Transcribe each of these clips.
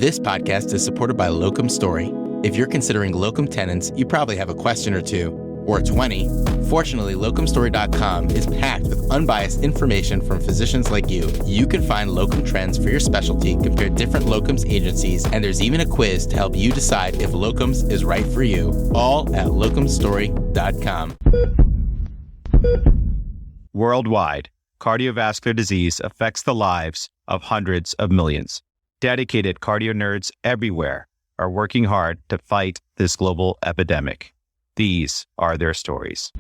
This podcast is supported by Locum Story. If you're considering locum tenens, you probably have a question or two, or 20. Fortunately, locumstory.com is packed with unbiased information from physicians like you. You can find locum trends for your specialty, compare different locums agencies, and there's even a quiz to help you decide if locums is right for you. All at locumstory.com. Worldwide, cardiovascular disease affects the lives of hundreds of millions. Dedicated CardioNerds everywhere are working hard to fight this global epidemic. These are their stories.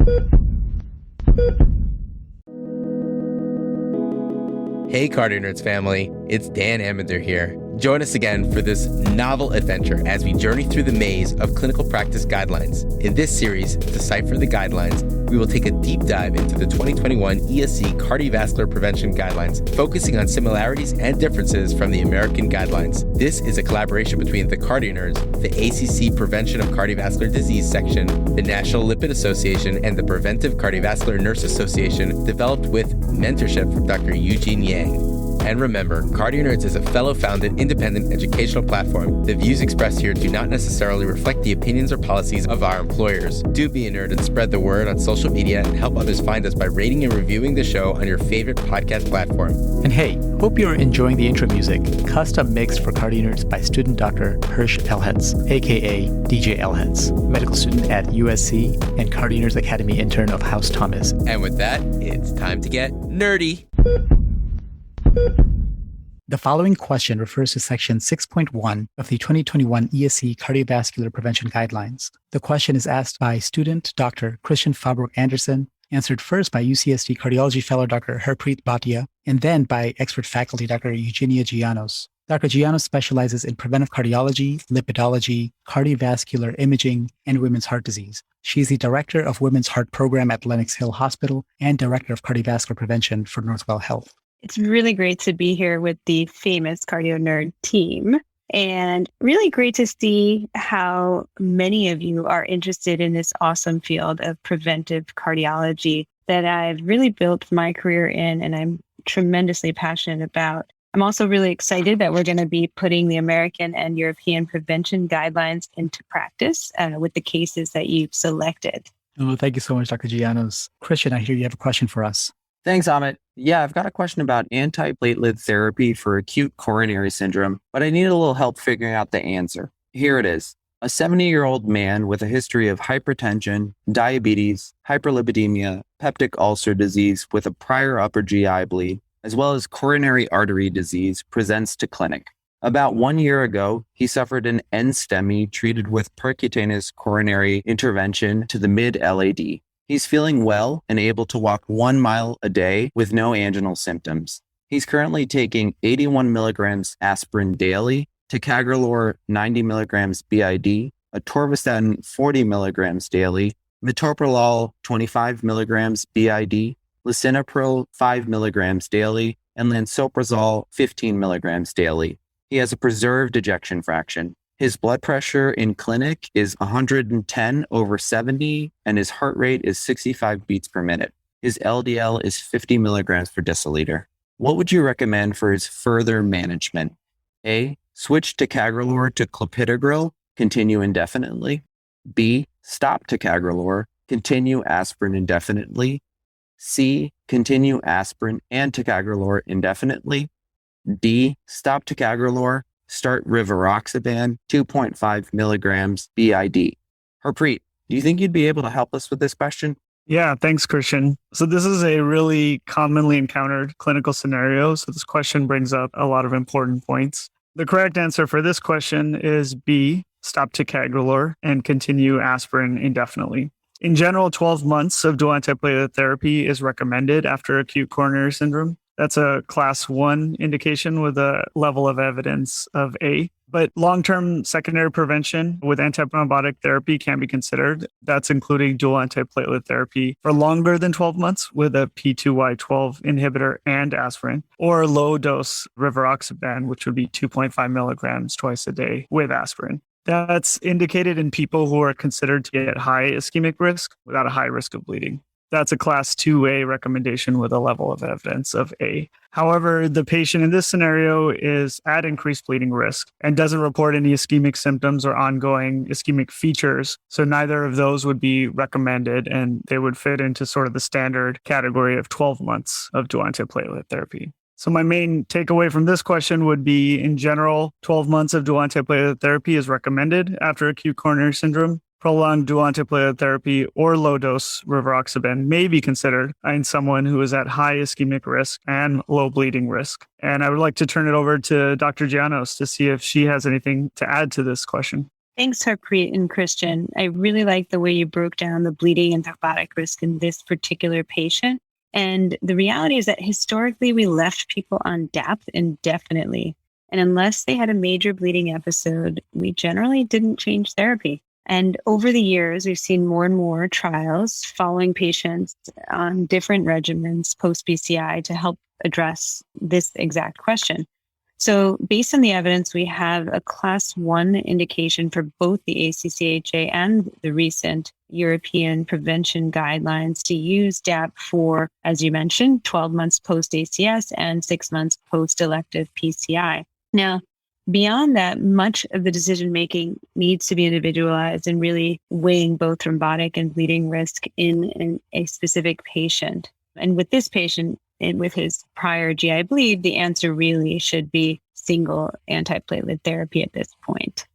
Hey CardioNerds family, it's Dan Amender here. Join us again for this novel adventure as we journey through the maze of clinical practice guidelines. In this series, Decipher the Guidelines, we will take a deep dive into the 2021 ESC Cardiovascular Prevention Guidelines, focusing on similarities and differences from the American guidelines. This is a collaboration between the CardioNerds, the ACC Prevention of Cardiovascular Disease section, the National Lipid Association, and the Preventive Cardiovascular Nurse Association, developed with mentorship from Dr. Eugenia Gianos. And remember, CardioNerds is a fellow-founded, independent educational platform. The views expressed here do not necessarily reflect the opinions or policies of our employers. Do be a nerd and spread the word on social media and help others find us by rating and reviewing the show on your favorite podcast platform. And hey, hope you're enjoying the intro music, custom mixed for CardioNerds by student Dr. Hirsch Elhetz, aka DJ Elhetz, medical student at USC and CardioNerds Academy intern of House Thomas. And with that, it's time to get nerdy. The following question refers to Section 6.1 of the 2021 ESC Cardiovascular Prevention Guidelines. The question is asked by student Dr. Christian Faaborg-Andersen, answered first by UCSD Cardiology Fellow Dr. Harpreet Bhatia, and then by expert faculty Dr. Eugenia Gianos. Dr. Gianos specializes in preventive cardiology, lipidology, cardiovascular imaging, and women's heart disease. She is the director of Women's Heart Program at Lenox Hill Hospital and director of Cardiovascular Prevention for Northwell Health. It's really great to be here with the famous CardioNerd team, and really great to see how many of you are interested in this awesome field of preventive cardiology that I've really built my career in and I'm tremendously passionate about. I'm also really excited that we're going to be putting the American and European prevention guidelines into practice with the cases that you've selected. Oh, thank you so much, Dr. Gianos. Christian, I hear you have a question for us. Thanks, Amit. Yeah, I've got a question about antiplatelet therapy for acute coronary syndrome, but I need a little help figuring out the answer. Here it is. A 70-year-old man with a history of hypertension, diabetes, hyperlipidemia, peptic ulcer disease with a prior upper GI bleed, as well as coronary artery disease, presents to clinic. About 1 year ago, he suffered an NSTEMI treated with percutaneous coronary intervention to the mid-LAD. He's feeling well and able to walk 1 mile a day with no anginal symptoms. He's currently taking 81 milligrams aspirin daily, ticagrelor 90 milligrams BID, atorvastatin 40 milligrams daily, metoprolol 25 milligrams BID, lisinopril 5 milligrams daily, and lansoprazole 15 milligrams daily. He has a preserved ejection fraction. His blood pressure in clinic is 110/70, and his heart rate is 65 beats per minute. His LDL is 50 milligrams per deciliter. What would you recommend for his further management? A, switch ticagrelor to clopidogrel, continue indefinitely. B, stop ticagrelor, continue aspirin indefinitely. C, continue aspirin and ticagrelor indefinitely. D, stop ticagrelor, start rivaroxaban, 2.5 milligrams BID. Harpreet, do you think you'd be able to help us with this question? Yeah, thanks, Christian. So this is a really commonly encountered clinical scenario. So this question brings up a lot of important points. The correct answer for this question is B, stop ticagrelor and continue aspirin indefinitely. In general, 12 months of dual antiplatelet therapy is recommended after acute coronary syndrome. That's a class 1 indication with a level of evidence of A. But long-term secondary prevention with antithrombotic therapy can be considered. That's including dual antiplatelet therapy for longer than 12 months with a P2Y12 inhibitor and aspirin, or low-dose rivaroxaban, which would be 2.5 milligrams twice a day with aspirin. That's indicated in people who are considered to get high ischemic risk without a high risk of bleeding. that's a class 2A recommendation with a level of evidence of A. However, the patient in this scenario is at increased bleeding risk and doesn't report any ischemic symptoms or ongoing ischemic features. So neither of those would be recommended, and they would fit into sort of the standard category of 12 months of dual antiplatelet therapy. So my main takeaway from this question would be, in general, 12 months of dual antiplatelet therapy is recommended after acute coronary syndrome. Prolonged dual antiplatelet therapy or low-dose rivaroxaban may be considered in someone who is at high ischemic risk and low bleeding risk. And I would like to turn it over to Dr. Gianos to see if she has anything to add to this question. Thanks, Harpreet and Christian. I really like the way you broke down the bleeding and thrombotic risk in this particular patient. And the reality is that historically, we left people on DAP indefinitely. And unless they had a major bleeding episode, we generally didn't change therapy. And over the years, we've seen more and more trials following patients on different regimens post-PCI to help address this exact question. So based on the evidence, we have a class 1 indication for both the ACCHA and the recent European Prevention Guidelines to use DAP for, as you mentioned, 12 months post-ACS and 6 months post-elective PCI. Now, beyond that, much of the decision-making needs to be individualized and really weighing both thrombotic and bleeding risk in a specific patient. And with this patient, and with his prior GI bleed, the answer really should be single antiplatelet therapy at this point.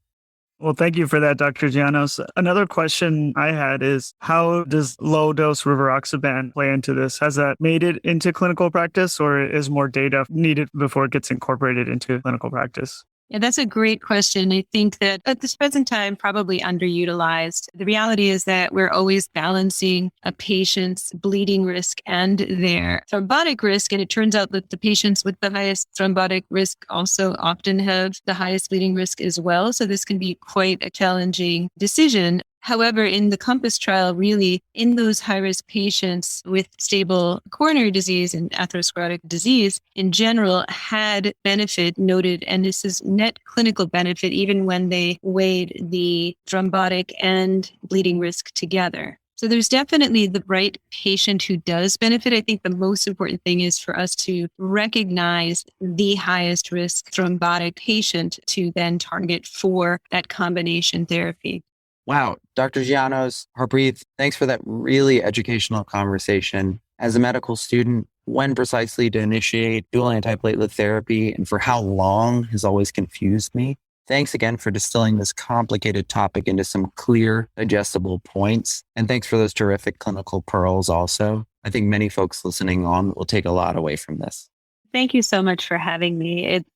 Well, thank you for that, Dr. Gianos. Another question I had is, how does low-dose rivaroxaban play into this? Has that made it into clinical practice, or is more data needed before it gets incorporated into clinical practice? Yeah, that's a great question. I think that at this present time, probably underutilized. The reality is that we're always balancing a patient's bleeding risk and their thrombotic risk. And it turns out that the patients with the highest thrombotic risk also often have the highest bleeding risk as well. So this can be quite a challenging decision. However, in the COMPASS trial, really in those high-risk patients with stable coronary disease and atherosclerotic disease in general had benefit noted, and this is net clinical benefit even when they weighed the thrombotic and bleeding risk together. So there's definitely the right patient who does benefit. I think the most important thing is for us to recognize the highest risk thrombotic patient to then target for that combination therapy. Wow. Dr. Gianos, Harpreet, thanks for that really educational conversation. As a medical student, when precisely to initiate dual antiplatelet therapy and for how long has always confused me. Thanks again for distilling this complicated topic into some clear, digestible points. And thanks for those terrific clinical pearls also. I think many folks listening on will take a lot away from this. Thank you so much for having me. It's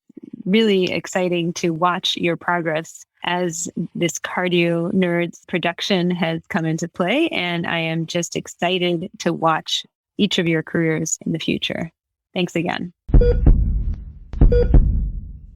really exciting to watch your progress as this CardioNerds production has come into play. And I am just excited to watch each of your careers in the future. Thanks again.